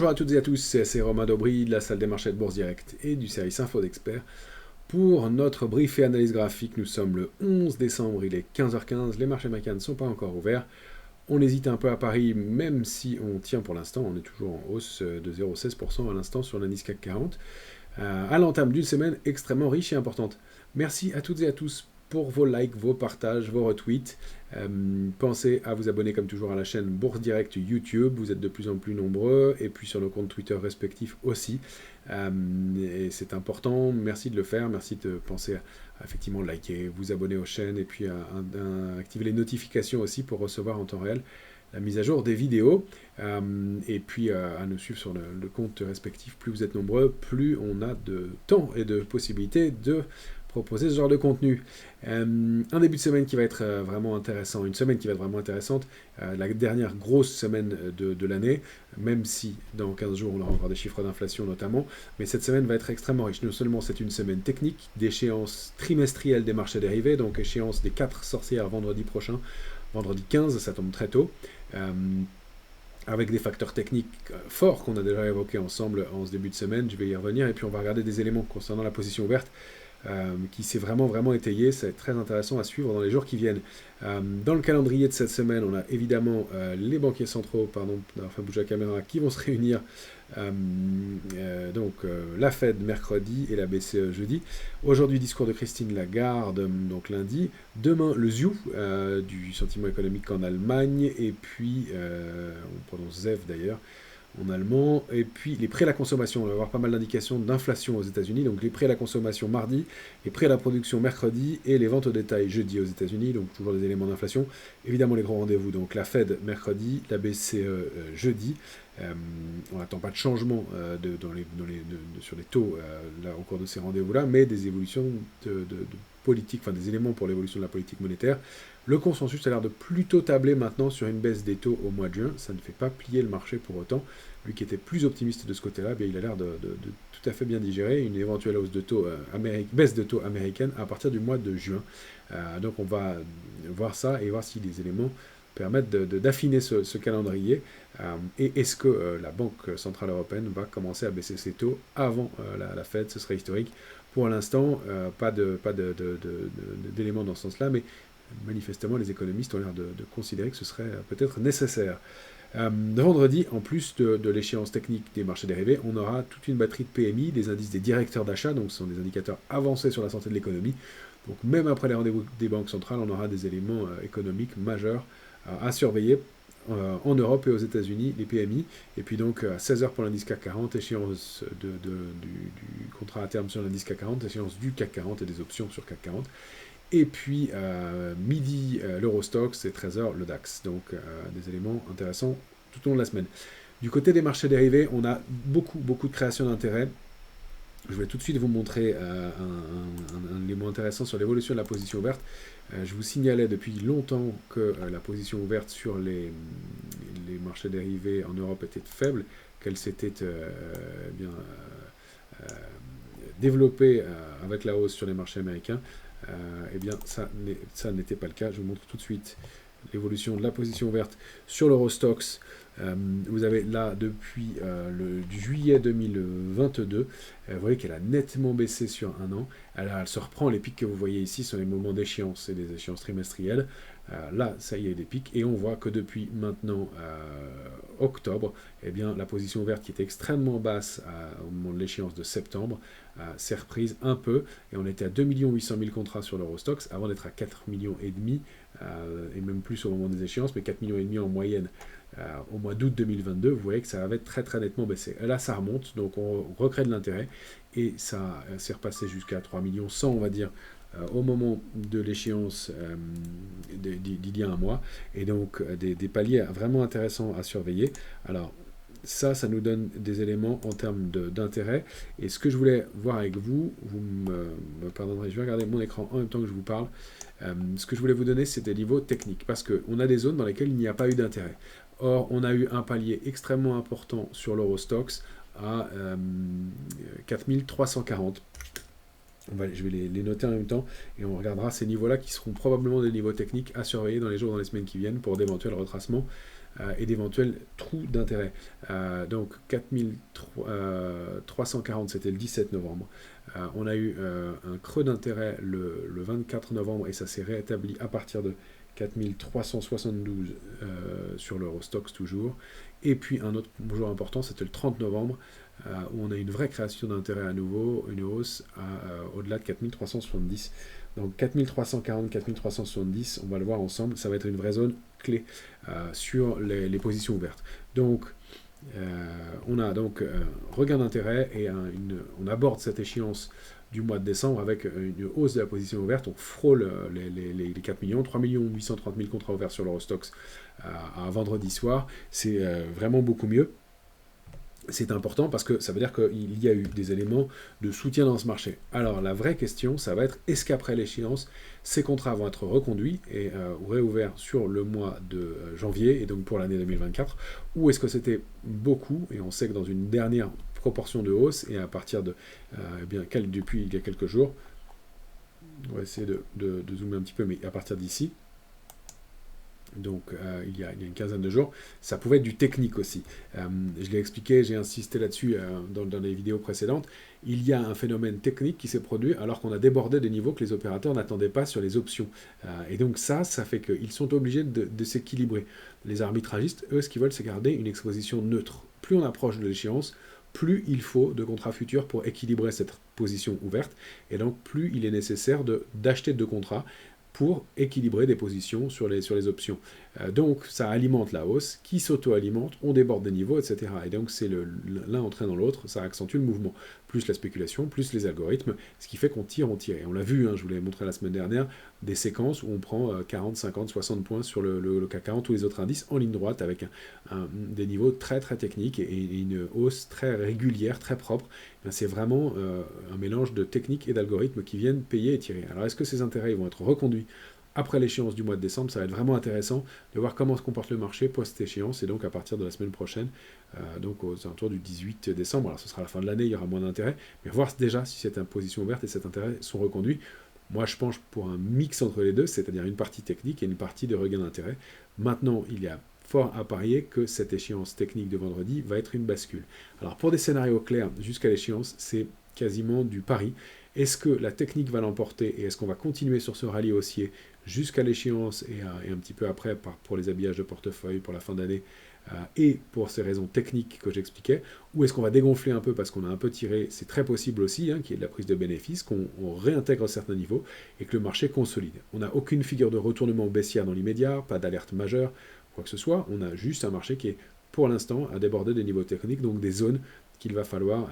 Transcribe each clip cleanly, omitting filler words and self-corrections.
Bonjour à toutes et à tous, c'est Romain Daubry de la salle des marchés de Bourse Direct et du service Info d'Experts. Pour notre brief et analyse graphique, nous sommes le 11 décembre, il est 15h15, les marchés américains ne sont pas encore ouverts. On hésite un peu à Paris, même si on tient pour l'instant, on est toujours en hausse de 0,16% à l'instant sur l'indice CAC 40, à l'entame d'une semaine extrêmement riche et importante. Merci à toutes et à tous pour vos likes, vos partages, vos retweets. Pensez à vous abonner comme toujours à la chaîne Bourse Direct YouTube, vous êtes de plus en plus nombreux, et puis sur nos comptes Twitter respectifs aussi. Et c'est important, merci de le faire, merci de penser à effectivement liker, vous abonner aux chaînes, et puis à activer les notifications aussi pour recevoir en temps réel la mise à jour des vidéos, et puis à nous suivre sur le compte respectif. Plus vous êtes nombreux, plus on a de temps et de possibilités de proposer ce genre de contenu. Un début de semaine qui va être vraiment intéressant, une semaine qui va être vraiment intéressante, la dernière grosse semaine de l'année, même si dans 15 jours on aura encore des chiffres d'inflation notamment, mais cette semaine va être extrêmement riche. Non seulement c'est une semaine technique, d'échéance trimestrielle des marchés dérivés, donc échéance des 4 sorcières vendredi prochain, vendredi 15, ça tombe très tôt, avec des facteurs techniques forts qu'on a déjà évoqués ensemble en ce début de semaine, je vais y revenir, et puis on va regarder des éléments concernant la position ouverte, qui s'est vraiment étayé. C'est très intéressant à suivre dans les jours qui viennent. Dans le calendrier de cette semaine, on a évidemment les banquiers centraux, enfin bouge la caméra, qui vont se réunir. Donc la Fed mercredi et la BCE jeudi. Aujourd'hui, discours de Christine Lagarde, donc lundi. Demain, le ZIU, du sentiment économique en Allemagne, et puis, on prononce ZEV d'ailleurs, en allemand, et puis les prêts à la consommation. On va avoir pas mal d'indications d'inflation aux États-Unis, donc les prêts à la consommation mardi, les prêts à la production mercredi, et les ventes au détail jeudi aux États-Unis, donc toujours des éléments d'inflation. Évidemment les gros rendez-vous, donc la Fed mercredi, la BCE jeudi. On n'attend pas de changement sur les taux là, au cours de ces rendez-vous-là, mais des évolutions de politique, enfin des éléments pour l'évolution de la politique monétaire. Le consensus a l'air de plutôt tabler maintenant sur une baisse des taux au mois de juin. Ça ne fait pas plier le marché pour autant. Lui qui était plus optimiste de ce côté-là, il a l'air de tout à fait bien digérer une éventuelle hausse de taux baisse de taux américaine à partir du mois de juin. Donc on va voir ça et voir si les éléments permettent d'affiner ce calendrier. Et est-ce que la Banque Centrale Européenne va commencer à baisser ses taux avant la Fed? Ce serait historique. Pour l'instant, pas d'éléments dans ce sens-là, mais manifestement, les économistes ont l'air de considérer que ce serait peut-être nécessaire. Vendredi, en plus de l'échéance technique des marchés dérivés, on aura toute une batterie de PMI, des indices des directeurs d'achat, donc ce sont des indicateurs avancés sur la santé de l'économie. Donc même après les rendez-vous des banques centrales, on aura des éléments économiques majeurs à surveiller en Europe et aux États-Unis, les PMI. Et puis donc à 16h pour l'indice CAC 40, échéance du contrat à terme sur l'indice CAC 40, échéance du CAC 40 et des options sur CAC 40. Et puis midi l'Eurostoxx et 13h le DAX. Donc des éléments intéressants tout au long de la semaine. Du côté des marchés dérivés, on a beaucoup de création d'intérêt. Je vais tout de suite vous montrer un élément intéressant sur l'évolution de la position ouverte. Je vous signalais depuis longtemps que la position ouverte sur les marchés dérivés en Europe était faible, qu'elle s'était développée avec la hausse sur les marchés américains. Eh bien, ça n'était pas le cas. Je vous montre tout de suite l'évolution de la position ouverte sur l'Eurostoxx. Vous avez là, depuis du juillet 2022, vous voyez qu'elle a nettement baissé sur un an. Elle se reprend. Les pics que vous voyez ici sont les moments d'échéance, c'est des échéances trimestrielles. Là, ça y est, des pics. Et on voit que depuis maintenant octobre, eh bien, la position ouverte qui était extrêmement basse au moment de l'échéance de septembre s'est reprise un peu. Et on était à 2 800 000 contrats sur l'Eurostoxx avant d'être à 4,5 millions, et même plus au moment des échéances, mais 4,5 millions en moyenne. Au mois d'août 2022, vous voyez que ça avait très nettement baissé. Là, ça remonte, donc on recrée de l'intérêt, et ça s'est repassé jusqu'à 3 millions 100, on va dire, au moment de l'échéance d'il y a un mois, et donc des paliers vraiment intéressants à surveiller. Alors, ça nous donne des éléments en termes d'intérêt, et ce que je voulais voir avec vous, me pardonnerez, je vais regarder mon écran en même temps que je vous parle. Ce que je voulais vous donner, c'est des niveaux techniques, parce qu'on a des zones dans lesquelles il n'y a pas eu d'intérêt. Or, on a eu un palier extrêmement important sur l'Eurostoxx à 4340. Je vais les noter en même temps et on regardera ces niveaux-là qui seront probablement des niveaux techniques à surveiller dans les jours, dans les semaines qui viennent pour d'éventuels retracements et d'éventuels trous d'intérêt. Donc 4340, c'était le 17 novembre. On a eu un creux d'intérêt le 24 novembre et ça s'est réétabli à partir de 4372 sur l'Eurostoxx toujours. Et puis un autre jour important, c'était le 30 novembre, où on a une vraie création d'intérêt à nouveau, une hausse au-delà de 4370. Donc 4340, 4370, on va le voir ensemble, ça va être une vraie zone clé sur les positions ouvertes. Donc on a donc regain d'intérêt et on aborde cette échéance du mois de décembre avec une hausse de la position ouverte. On frôle les 4 millions, 3 830 000 contrats ouverts sur l'Eurostoxx à vendredi soir. C'est vraiment beaucoup mieux. C'est important parce que ça veut dire qu'il y a eu des éléments de soutien dans ce marché. Alors la vraie question, ça va être, est-ce qu'après l'échéance, ces contrats vont être reconduits et réouverts sur le mois de janvier, et donc pour l'année 2024, ou est-ce que c'était beaucoup, et on sait que dans une dernière proportion de hausse, et à partir de, depuis il y a quelques jours, on va essayer de zoomer un petit peu, mais à partir d'ici, donc il y a une quinzaine de jours, ça pouvait être du technique aussi. Je l'ai expliqué, j'ai insisté là-dessus dans les vidéos précédentes. Il y a un phénomène technique qui s'est produit alors qu'on a débordé des niveaux que les opérateurs n'attendaient pas sur les options. Et donc ça fait qu'ils sont obligés de s'équilibrer. Les arbitragistes, eux, ce qu'ils veulent, c'est garder une exposition neutre. Plus on approche de l'échéance, plus il faut de contrats futurs pour équilibrer cette position ouverte. Et donc plus il est nécessaire d'acheter de contrats pour équilibrer des positions sur les options. Donc ça alimente la hausse, qui s'auto-alimente, on déborde des niveaux, etc. Et donc c'est l'un entraînant l'autre, ça accentue le mouvement. Plus la spéculation, plus les algorithmes, ce qui fait qu'on tire. Et on l'a vu, je vous l'ai montré la semaine dernière, des séquences où on prend 40, 50, 60 points sur le CAC 40 ou les autres indices en ligne droite avec des niveaux très très techniques et une hausse très régulière, très propre. C'est vraiment un mélange de techniques et d'algorithmes qui viennent payer et tirer. Alors est-ce que ces intérêts vont être reconduits après l'échéance du mois de décembre? Ça va être vraiment intéressant de voir comment se comporte le marché post-échéance, et donc à partir de la semaine prochaine, donc aux alentours du 18 décembre. Alors ce sera la fin de l'année, il y aura moins d'intérêt, mais voir déjà si cette position ouverte et cet intérêt sont reconduits. Moi je penche pour un mix entre les deux, c'est-à-dire une partie technique et une partie de regain d'intérêt. Maintenant, il y a fort à parier que cette échéance technique de vendredi va être une bascule. Alors pour des scénarios clairs jusqu'à l'échéance, c'est quasiment du pari. Est-ce que la technique va l'emporter et est-ce qu'on va continuer sur ce rallye haussier jusqu'à l'échéance et un petit peu après pour les habillages de portefeuille, pour la fin d'année et pour ces raisons techniques que j'expliquais, ou est-ce qu'on va dégonfler un peu parce qu'on a un peu tiré, c'est très possible aussi, qu'il y ait de la prise de bénéfices, qu'on réintègre certains niveaux et que le marché consolide. On n'a aucune figure de retournement baissière dans l'immédiat, pas d'alerte majeure, quoi que ce soit, on a juste un marché qui est pour l'instant à déborder des niveaux techniques, donc des zones qu'il va falloir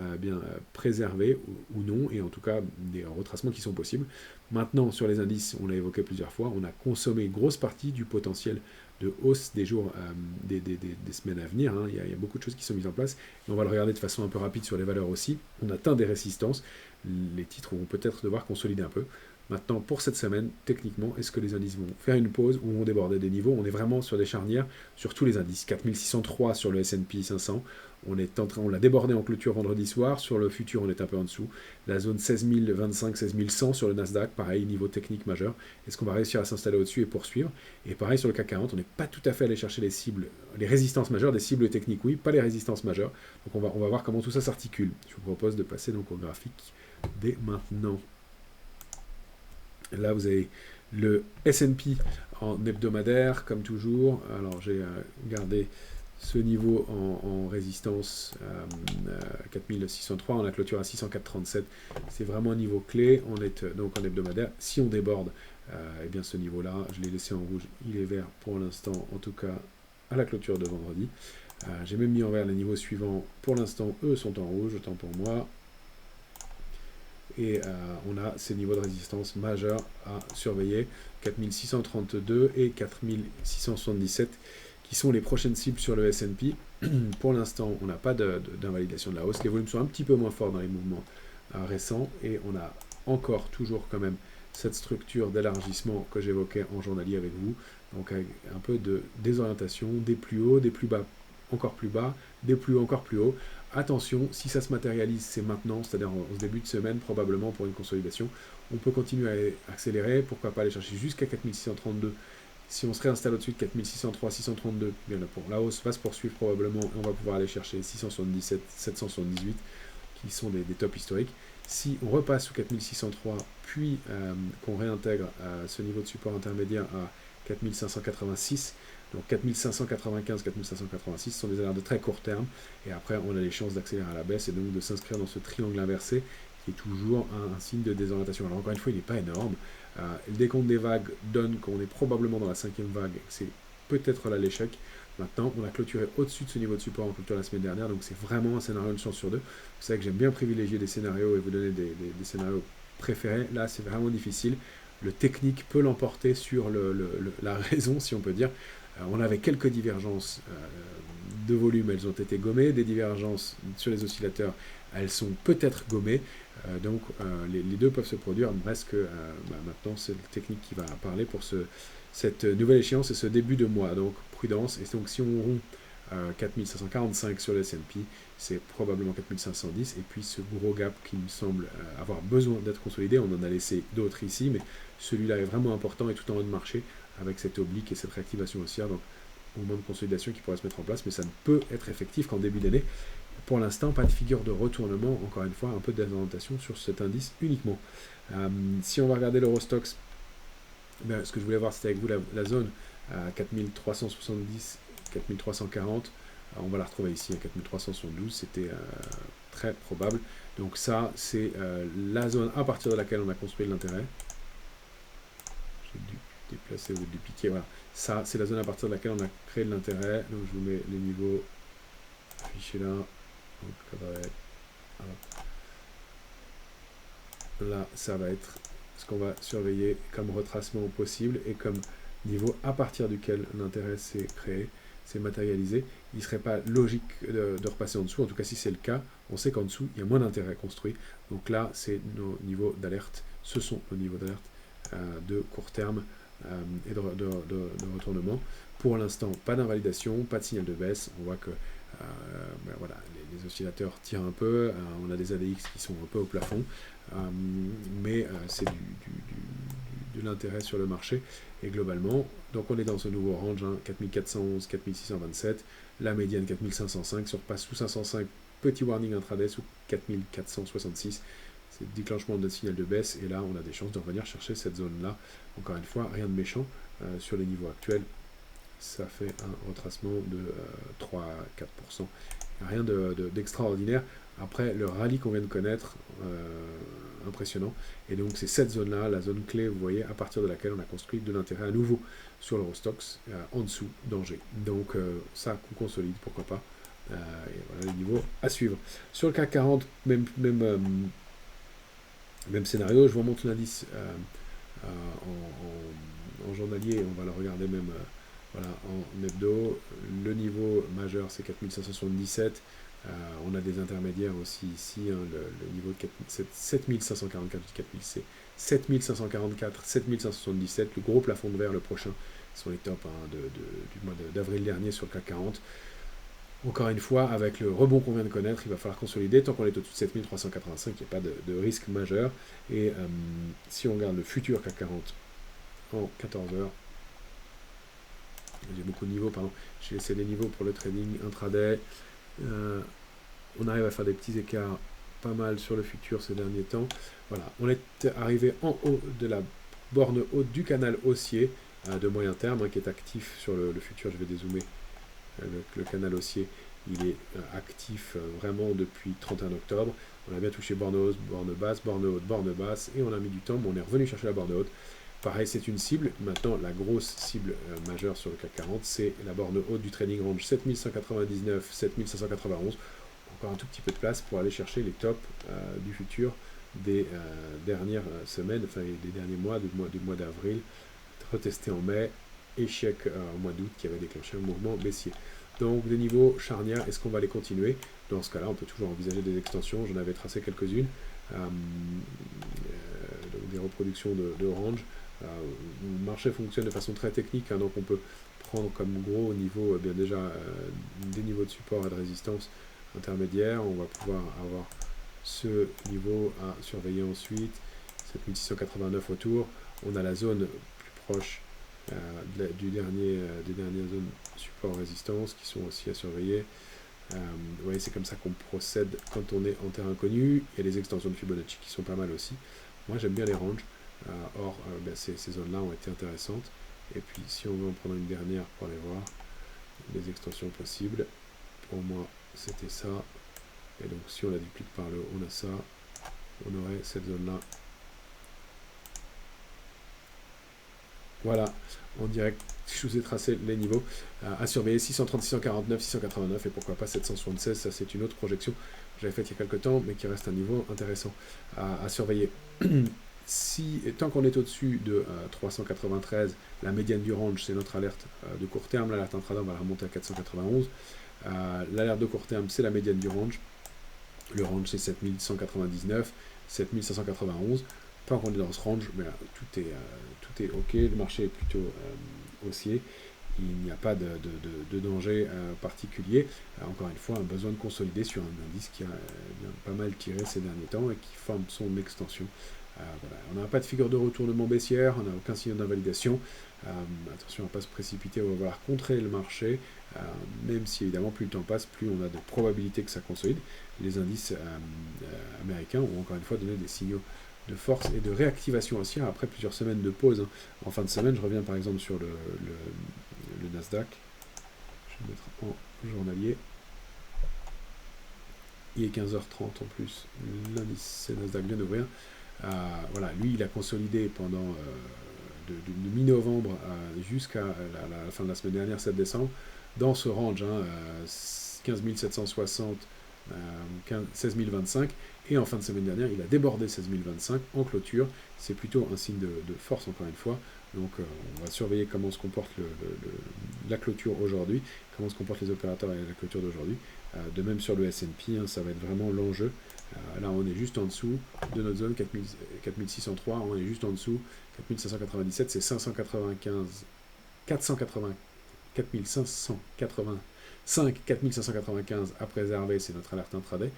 préserver ou non, et en tout cas des retracements qui sont possibles. Maintenant, sur les indices, on l'a évoqué plusieurs fois, on a consommé une grosse partie du potentiel de hausse des jours, des semaines à venir. Il y a beaucoup de choses qui sont mises en place, et on va le regarder de façon un peu rapide sur les valeurs aussi. On atteint des résistances, les titres vont peut-être devoir consolider un peu. Maintenant, pour cette semaine, techniquement, est-ce que les indices vont faire une pause ou vont déborder des niveaux? On est vraiment sur des charnières sur tous les indices. 4603 sur le S&P 500, on l'a débordé en clôture vendredi soir. Sur le futur, on est un peu en dessous. La zone 16 025, 16 100 sur le Nasdaq, pareil, niveau technique majeur. Est-ce qu'on va réussir à s'installer au-dessus et poursuivre? Et pareil sur le CAC 40, on n'est pas tout à fait allé chercher les cibles, les résistances majeures, des cibles techniques, oui, pas les résistances majeures. Donc on va voir comment tout ça s'articule. Je vous propose de passer donc au graphique dès maintenant. Là, vous avez le S&P en hebdomadaire, comme toujours. Alors, j'ai gardé ce niveau en résistance 4603. On a clôture à 604,37. C'est vraiment un niveau clé. On est donc en hebdomadaire. Si on déborde, eh bien ce niveau-là, je l'ai laissé en rouge. Il est vert pour l'instant, en tout cas à la clôture de vendredi. J'ai même mis en vert les niveaux suivants. Pour l'instant, eux sont en rouge, autant pour moi. Et on a ces niveaux de résistance majeurs à surveiller, 4632 et 4677, qui sont les prochaines cibles sur le S&P. Pour l'instant, on n'a pas d'invalidation de la hausse. Les volumes sont un petit peu moins forts dans les mouvements récents, et on a encore toujours quand même cette structure d'élargissement que j'évoquais en journalier avec vous. Donc avec un peu de désorientation, des plus hauts, des plus bas, encore plus bas, des plus hauts, encore plus hauts. Attention, si ça se matérialise, c'est maintenant, c'est-à-dire en ce début de semaine, probablement pour une consolidation. On peut continuer à accélérer, pourquoi pas aller chercher jusqu'à 4632 Si on se réinstalle au-dessus de 4603, 632, bien la hausse va se poursuivre probablement et on va pouvoir aller chercher 677, 778 qui sont des tops historiques. Si on repasse sous 4603, puis qu'on réintègre ce niveau de support intermédiaire à 4586, donc 4595, 4586 sont des alertes de très court terme, et après on a les chances d'accélérer à la baisse et donc de s'inscrire dans ce triangle inversé qui est toujours un signe de désorientation. Alors encore une fois, il n'est pas énorme. Le décompte des vagues donne qu'on est probablement dans la 5e vague, c'est peut-être là l'échec. Maintenant, on a clôturé au-dessus de ce niveau de support en clôture la semaine dernière, donc c'est vraiment un scénario de chance sur deux. Vous savez que j'aime bien privilégier des scénarios et vous donner des scénarios préférés. Là, c'est vraiment difficile. Le technique peut l'emporter sur la raison, si on peut dire. On avait quelques divergences de volume, elles ont été gommées. Des divergences sur les oscillateurs, elles sont peut-être gommées. Donc les deux peuvent se produire. Il me reste que maintenant, c'est la technique qui va parler pour cette nouvelle échéance et ce début de mois. Donc prudence. Et donc si on rompt 4545 sur le S&P, c'est probablement 4510. Et puis ce gros gap qui me semble avoir besoin d'être consolidé, on en a laissé d'autres ici, mais celui-là est vraiment important et tout en haut de marché avec cette oblique et cette réactivation haussière. Donc mouvement de consolidation qui pourrait se mettre en place, mais ça ne peut être effectif qu'en début d'année. Pour l'instant, pas de figure de retournement, encore une fois, un peu de désorientation sur cet indice uniquement. Si on va regarder l'Eurostoxx, ce que je voulais voir, c'était avec vous la zone à 4370, 4340. On va la retrouver ici à 4372, c'était très probable. Donc ça, c'est la zone à partir de laquelle on a construit l'intérêt. J'ai dû déplacer ou dupliquer, voilà. Ça, c'est la zone à partir de laquelle on a créé de l'intérêt. Donc je vous mets les niveaux affichés là. Donc, ça va être, là, ça va être ce qu'on va surveiller comme retracement possible et comme niveau à partir duquel l'intérêt s'est créé, s'est matérialisé. Il ne serait pas logique de repasser en dessous. En tout cas, si c'est le cas, on sait qu'en dessous, il y a moins d'intérêt construit. Donc là, c'est nos niveaux d'alerte. Ce sont nos niveaux d'alerte de court terme et de retournement. Pour l'instant, pas d'invalidation, pas de signal de baisse. On voit que voilà, les oscillateurs tirent un peu, on a des ADX qui sont un peu au plafond, mais c'est de l'intérêt sur le marché, et globalement, donc on est dans ce nouveau range, 4411, 4627, la médiane 4505, surpasse sous 505, petit warning intraday sous 4466, c'est le déclenchement de signal de baisse, et là on a des chances de revenir chercher cette zone-là, encore une fois, rien de méchant sur les niveaux actuels. Ça fait un retracement de 3 à 4%. Rien d'extraordinaire. Après, le rallye qu'on vient de connaître, impressionnant. Et donc, c'est cette zone-là, la zone clé, vous voyez, à partir de laquelle on a construit de l'intérêt à nouveau sur l'Eurostoxx, en dessous, danger. Donc, ça, qu'on consolide, pourquoi pas. Et voilà les niveaux à suivre. Sur le CAC 40, même scénario, je vous remonte l'indice en journalier, on va le regarder même... voilà, en hebdo, le niveau majeur c'est 4577, on a des intermédiaires aussi ici, le niveau de 7544, c'est 7544, 7577, le gros plafond de verre, le prochain, sont les tops du mois d'avril dernier sur le CAC 40. Encore une fois, avec le rebond qu'on vient de connaître, il va falloir consolider, tant qu'on est au-dessus de 7385, il n'y a pas de risque majeur, et si on regarde le futur CAC 40 en 14 heures, j'ai beaucoup de niveaux, pardon. J'ai laissé des niveaux pour le trading intraday. On arrive à faire des petits écarts pas mal sur le futur ces derniers temps. Voilà, on est arrivé en haut de la borne haute du canal haussier de moyen terme qui est actif sur le futur. Je vais dézoomer. Le canal haussier, il est actif vraiment depuis 31 octobre. On a bien touché borne haute, borne basse, borne haute, borne basse, et on a mis du temps, mais on est revenu chercher la borne haute. Pareil, c'est une cible. Maintenant, la grosse cible majeure sur le CAC 40, c'est la borne haute du trading range 7199, 7591. Encore un tout petit peu de place pour aller chercher les tops du futur des dernières semaines, enfin des derniers mois, du mois d'avril, retesté en mai, échec au mois d'août qui avait déclenché un mouvement baissier. Donc des niveaux charnières, est-ce qu'on va les continuer? Dans ce cas-là, on peut toujours envisager des extensions, j'en avais tracé quelques-unes, des reproductions de range. Le marché fonctionne de façon très technique, donc on peut prendre comme gros niveau bien déjà des niveaux de support et de résistance intermédiaires. On va pouvoir avoir ce niveau à surveiller ensuite, 7689 autour. On a la zone plus proche des dernières zones support-résistance qui sont aussi à surveiller. Vous voyez, c'est comme ça qu'on procède quand on est en terrain connu. Il y a les extensions de Fibonacci qui sont pas mal aussi. Moi, j'aime bien les ranges. Ces zones-là ont été intéressantes. Et puis, si on veut en prendre une dernière pour aller voir les extensions possibles, pour moi, c'était ça. Et donc, si on la duplique par le haut, on a ça. On aurait cette zone-là. Voilà, en direct, je vous ai tracé les niveaux à surveiller, 630, 649, 689 et pourquoi pas 776, ça c'est une autre projection que j'avais faite il y a quelques temps, mais qui reste un niveau intéressant à surveiller. Tant qu'on est au-dessus de 393, la médiane du range, c'est notre alerte de court terme, l'alerte intraday, on va la remonter à 491. L'alerte de court terme, c'est la médiane du range. Le range, c'est 7199, 7591. Tant qu'on est dans ce range, tout est OK, le marché est plutôt haussier, il n'y a pas de danger particulier. Encore une fois, un besoin de consolider sur un indice qui a pas mal tiré ces derniers temps et qui forme son extension. Voilà. On n'a pas de figure de retournement baissière, on n'a aucun signe d'invalidation. Attention à ne pas se précipiter, on va vouloir contrer le marché, même si évidemment plus le temps passe, plus on a de probabilités que ça consolide. Les indices américains ont encore une fois donné des signaux de force et de réactivation haussière après plusieurs semaines de pause. En fin de semaine, je reviens par exemple sur le Nasdaq. Je vais mettre en journalier. Il est 15h30 en plus. L'indice Nasdaq vient d'ouvrir. Voilà, lui, il a consolidé pendant de mi-novembre jusqu'à la fin de la semaine dernière, 7 décembre, dans ce range, 15 760, 16 025, et en fin de semaine dernière, il a débordé 16 025 en clôture. C'est plutôt un signe de force, encore une fois. Donc, on va surveiller comment se comporte la clôture aujourd'hui, comment se comportent les opérateurs et la clôture d'aujourd'hui. De même sur le S&P, ça va être vraiment l'enjeu. Là, on est juste en dessous de notre zone 4603, on est juste en dessous 4597, c'est 595, 480, 4585, 4595 à préserver, c'est notre alerte intraday,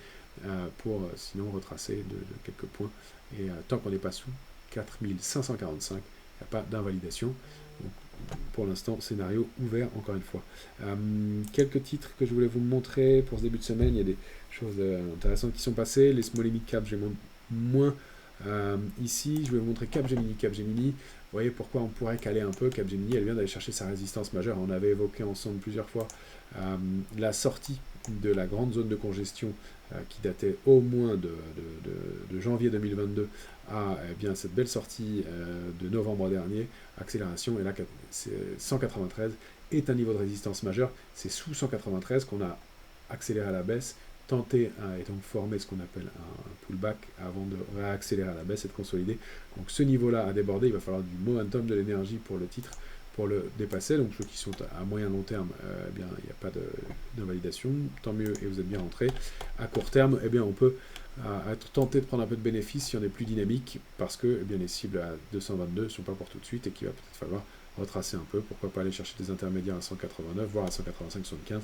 pour sinon retracer de quelques points. Et tant qu'on n'est pas sous 4545, il n'y a pas d'invalidation. Donc, pour l'instant, scénario ouvert encore une fois. Quelques titres que je voulais vous montrer pour ce début de semaine. Il y a des choses intéressantes qui sont passées. Les small et mid cap, j'ai moins ici. Je vais vous montrer Capgemini. Capgemini, vous voyez pourquoi on pourrait caler un peu. Capgemini, elle vient d'aller chercher sa résistance majeure. On avait évoqué ensemble plusieurs fois la sortie de la grande zone de congestion qui datait au moins de janvier 2022 à cette belle sortie de novembre dernier, accélération, et là 193 est un niveau de résistance majeur, c'est sous 193 qu'on a accéléré à la baisse, tenté et donc formé ce qu'on appelle un pullback avant de réaccélérer à la baisse et de consolider. Donc ce niveau-là a débordé, il va falloir du momentum, de l'énergie pour le titre, pour le dépasser. Donc ceux qui sont à moyen long terme, il n'y a pas d'invalidation, tant mieux, et vous êtes bien rentrés. À court terme, on peut être tenté de prendre un peu de bénéfice si on est plus dynamique, parce que les cibles à 222 ne sont pas pour tout de suite et qu'il va peut-être falloir retracer un peu. Pourquoi pas aller chercher des intermédiaires à 189, voire à 185-75,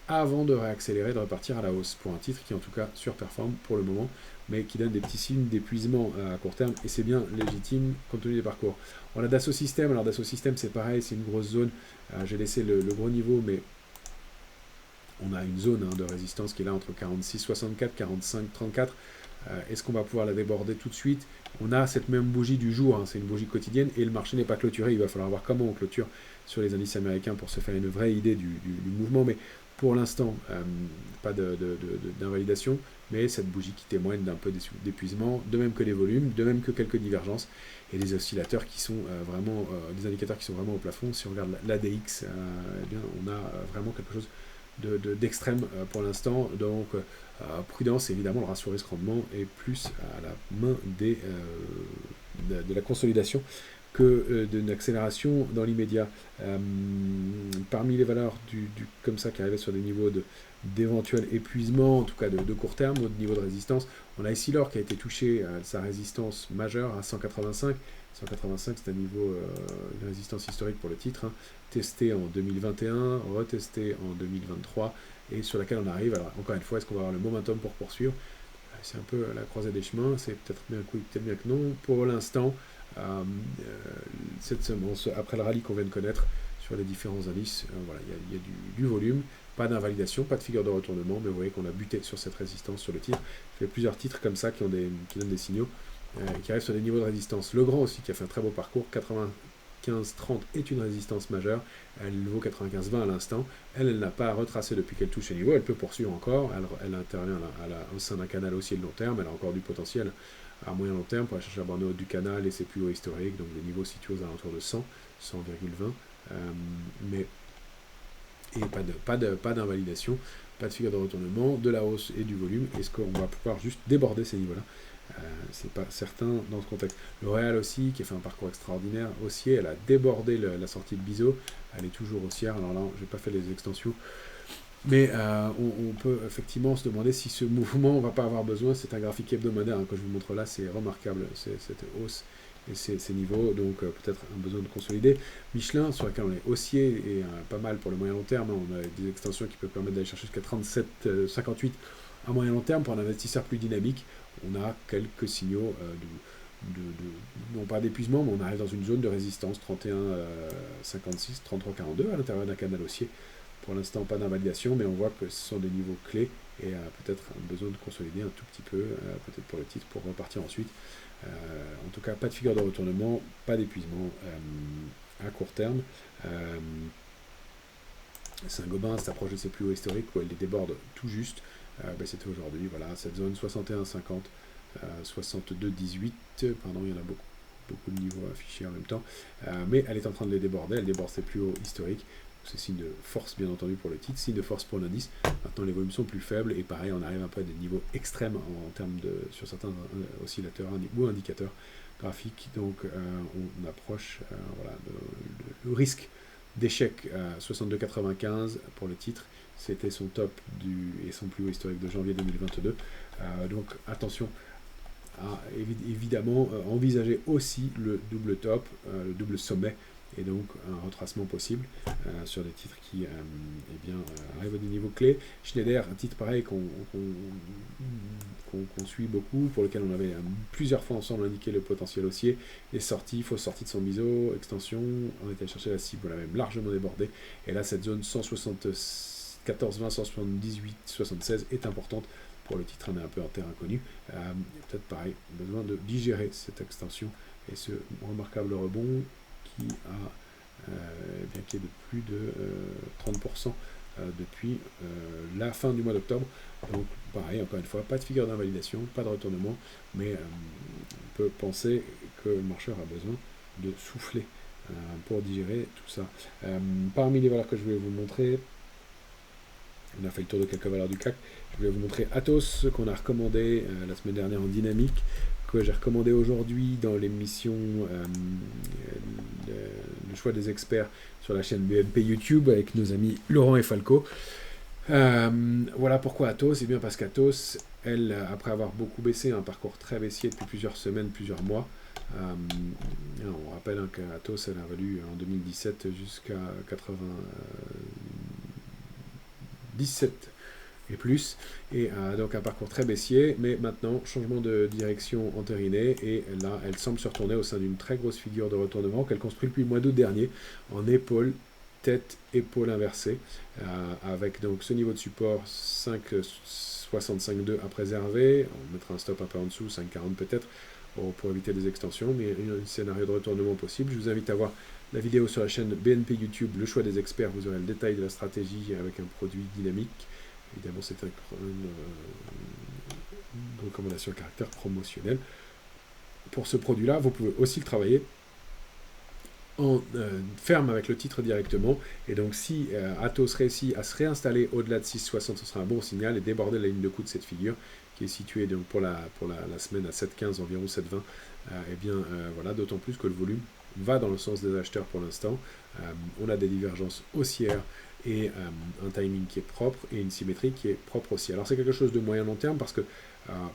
avant de réaccélérer, de repartir à la hausse, pour un titre qui en tout cas surperforme pour le moment, mais qui donne des petits signes d'épuisement à court terme, et c'est bien légitime compte tenu des parcours. On a Dassault Systèmes, alors Dassault Systèmes c'est pareil, c'est une grosse zone, j'ai laissé le gros niveau, mais on a une zone de résistance qui est là entre 46,64, 45,34. Est-ce qu'on va pouvoir la déborder tout de suite? On a cette même bougie du jour, c'est une bougie quotidienne, et le marché n'est pas clôturé. Il va falloir voir comment on clôture sur les indices américains pour se faire une vraie idée du mouvement. Mais pour l'instant, pas d'invalidation, mais cette bougie qui témoigne d'un peu d'épuisement, de même que les volumes, de même que quelques divergences, et des oscillateurs qui sont vraiment, des indicateurs qui sont vraiment au plafond. Si on regarde l'ADX, on a vraiment quelque chose d'extrême pour l'instant, donc prudence, évidemment le ratio risque-rendement est plus à la main de la consolidation que d'une accélération dans l'immédiat. Parmi les valeurs comme ça qui arrivaient sur des niveaux d'éventuel épuisement, en tout cas de court terme, au niveau de résistance, on a ici l'or qui a été touché à sa résistance majeure à 185. 185, c'est un niveau de résistance historique pour le titre, testé en 2021, retesté en 2023, et sur laquelle on arrive. Alors encore une fois, est-ce qu'on va avoir le momentum pour poursuivre? C'est un peu la croisée des chemins, c'est peut-être bien que oui, peut-être bien que non. Pour l'instant, cette semence, après le rallye qu'on vient de connaître sur les différents indices, voilà, il y a du volume, pas d'invalidation, pas de figure de retournement, mais vous voyez qu'on a buté sur cette résistance sur le titre. Je fais plusieurs titres comme ça qui donnent des signaux, qui arrivent sur des niveaux de résistance. Le Grand aussi, qui a fait un très beau parcours, 95,30 est une résistance majeure, elle vaut 95,20 à l'instant, elle n'a pas retracé depuis qu'elle touche ces niveaux, elle peut poursuivre encore, elle intervient au sein d'un canal haussier de long terme, elle a encore du potentiel à moyen long terme pour aller chercher la borne haute du canal et ses plus hauts historiques, donc des niveaux situés aux alentours de 100, 100,20, mais et pas d'invalidation, pas de figure de retournement, de la hausse et du volume. Est-ce qu'on va pouvoir juste déborder ces niveaux-là? C'est pas certain dans ce contexte. Le Real aussi, qui a fait un parcours extraordinaire, haussier, elle a débordé la sortie de Biseau, elle est toujours haussière. Alors là, je n'ai pas fait les extensions, mais on peut effectivement se demander si ce mouvement, on ne va pas avoir besoin. C'est un graphique hebdomadaire, hein, que je vous montre là, c'est remarquable, cette hausse et ces niveaux, donc peut-être un besoin de consolider. Michelin, sur laquelle on est haussier, et pas mal pour le moyen long terme, hein, on a des extensions qui peuvent permettre d'aller chercher jusqu'à 37,58 à moyen long terme. Pour un investisseur plus dynamique, on a quelques signaux non pas d'épuisement, mais on arrive dans une zone de résistance, 31,56, 33,42 à l'intérieur d'un canal haussier. Pour l'instant, pas d'invalidation, mais on voit que ce sont des niveaux clés et peut-être un besoin de consolider un tout petit peu, peut-être pour le titre, pour repartir ensuite. En tout cas, pas de figure de retournement, pas d'épuisement à court terme. Saint-Gobain s'approche de ses plus hauts historiques où elle les déborde tout juste. C'était aujourd'hui, voilà, cette zone 61,50, 62,18, pardon, il y en a beaucoup de niveaux affichés en même temps, mais elle est en train de les déborder, elle déborde ses plus hauts historiques. C'est signe de force, bien entendu, pour le titre, signe de force pour l'indice. Maintenant, les volumes sont plus faibles et pareil, on arrive un peu à des niveaux extrêmes en termes sur certains oscillateurs ou indicateurs graphiques. Donc, on approche voilà, le risque d'échec à 62,95 pour le titre. C'était son top et son plus haut historique de janvier 2022. Donc, attention à évidemment envisager aussi le double top, le double sommet, et donc un retracement possible sur des titres qui arrivent à des niveaux clés. Schneider, un titre pareil qu'on suit beaucoup, pour lequel on avait plusieurs fois ensemble indiqué le potentiel haussier, est sorti, fausse sortie de son biseau, extension, on était allé chercher la cible, on l'a même largement débordé, et là cette zone 174,20, 178, 76 est importante. Pour le titre, on est un peu en terre inconnue. Peut-être pareil, besoin de digérer cette extension et ce remarquable rebond qui est de plus de 30% depuis la fin du mois d'octobre. Donc pareil, encore une fois, pas de figure d'invalidation, pas de retournement, mais on peut penser que le marché aura besoin de souffler pour digérer tout ça. Parmi les valeurs que je voulais vous montrer, on a fait le tour de quelques valeurs du CAC. Je voulais vous montrer Atos, qu'on a recommandé la semaine dernière en dynamique, que j'ai recommandé aujourd'hui dans l'émission le choix des experts sur la chaîne BNP YouTube avec nos amis Laurent et Falco. Voilà pourquoi Atos. Et bien parce qu'Atos, elle, après avoir beaucoup baissé, un parcours très baissier depuis plusieurs semaines, plusieurs mois, on rappelle qu'Atos, elle a valu en 2017 jusqu'à 97 et plus, et donc un parcours très baissier, mais maintenant, changement de direction entériné, et là, elle semble se retourner au sein d'une très grosse figure de retournement qu'elle construit depuis le mois d'août dernier, en épaule, tête, épaule inversée, avec donc ce niveau de support 5,65,2 à préserver, on mettra un stop un peu en dessous, 5,40 peut-être, pour éviter des extensions, mais un scénario de retournement possible. Je vous invite à voir la vidéo sur la chaîne BNP YouTube, le choix des experts, vous aurez le détail de la stratégie avec un produit dynamique. Évidemment, c'est une recommandation à caractère promotionnel. Pour ce produit-là, vous pouvez aussi le travailler en ferme avec le titre directement. Et donc, si Atos réussit à se réinstaller au-delà de 6,60, ce sera un bon signal et déborder la ligne de coup de cette figure qui est située donc pour la semaine à 7,15, environ 7,20. Voilà, d'autant plus que le volume va dans le sens des acheteurs pour l'instant. On a des divergences haussières et un timing qui est propre et une symétrie qui est propre aussi. Alors c'est quelque chose de moyen long terme parce que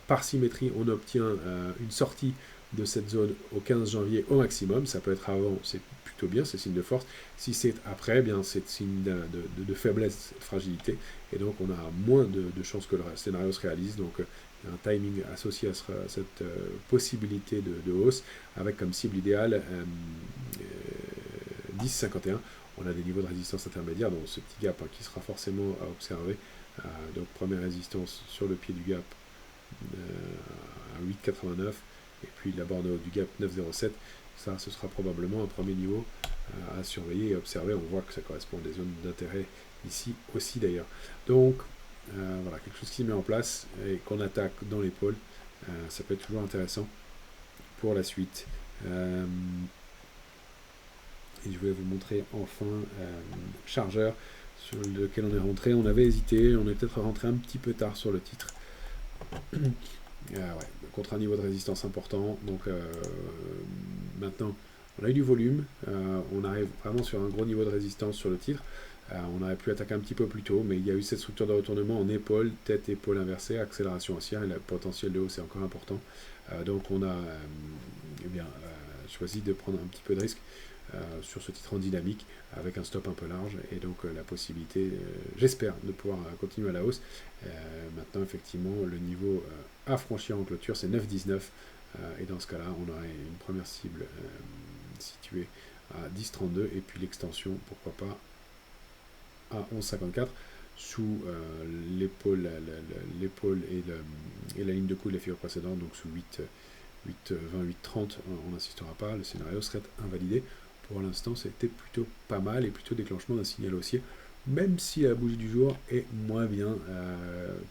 par symétrie on obtient une sortie de cette zone au 15 janvier au maximum. Ça peut être avant, c'est plutôt bien, c'est signe de force. Si c'est après, bien c'est signe de faiblesse, de fragilité, et donc on a moins de chances que le scénario se réalise. Donc il y a un timing associé à cette possibilité de hausse, avec comme cible idéale 10,51. On a des niveaux de résistance intermédiaires, donc ce petit gap qui sera forcément à observer. Donc première résistance sur le pied du gap à 8,89 et puis la borne haute du gap 9,07. Ça, ce sera probablement un premier niveau à surveiller et observer. On voit que ça correspond à des zones d'intérêt ici aussi d'ailleurs. Donc voilà, quelque chose qui se met en place et qu'on attaque dans l'épaule. Ça peut être toujours intéressant pour la suite. Et je voulais vous montrer enfin chargeur sur lequel on est rentré. On avait hésité, on est peut-être rentré un petit peu tard sur le titre. Ouais, contre un niveau de résistance important. Donc maintenant, on a eu du volume. On arrive vraiment sur un gros niveau de résistance sur le titre. On aurait pu attaquer un petit peu plus tôt, mais il y a eu cette structure de retournement en épaule, tête, épaule inversée, accélération haussière, et le potentiel de hausse est encore important. Donc on a choisi de prendre un petit peu de risque sur ce titre en dynamique avec un stop un peu large et donc la possibilité, j'espère, de pouvoir continuer à la hausse. Maintenant, effectivement, le niveau à franchir en clôture, c'est 9,19 et dans ce cas-là, on aurait une première cible située à 10,32 et puis l'extension, pourquoi pas, à 11,54 sous l'épaule et la ligne de coup de la figure précédente, donc sous 8,20, 8,30, on n'insistera pas, le scénario serait invalidé. Pour l'instant, c'était plutôt pas mal et plutôt déclenchement d'un signal haussier, même si la bougie du jour est moins bien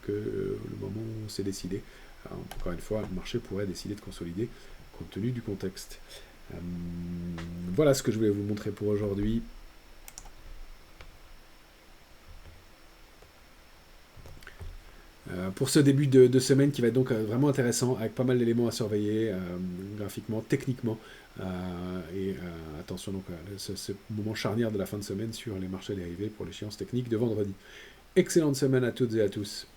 que le moment où on s'est décidé. Alors, encore une fois, le marché pourrait décider de consolider compte tenu du contexte. Voilà ce que je voulais vous montrer pour aujourd'hui. Pour ce début de semaine qui va être donc vraiment intéressant, avec pas mal d'éléments à surveiller, graphiquement, techniquement, et attention donc à ce moment charnière de la fin de semaine sur les marchés dérivés pour l'échéance technique de vendredi. Excellente semaine à toutes et à tous.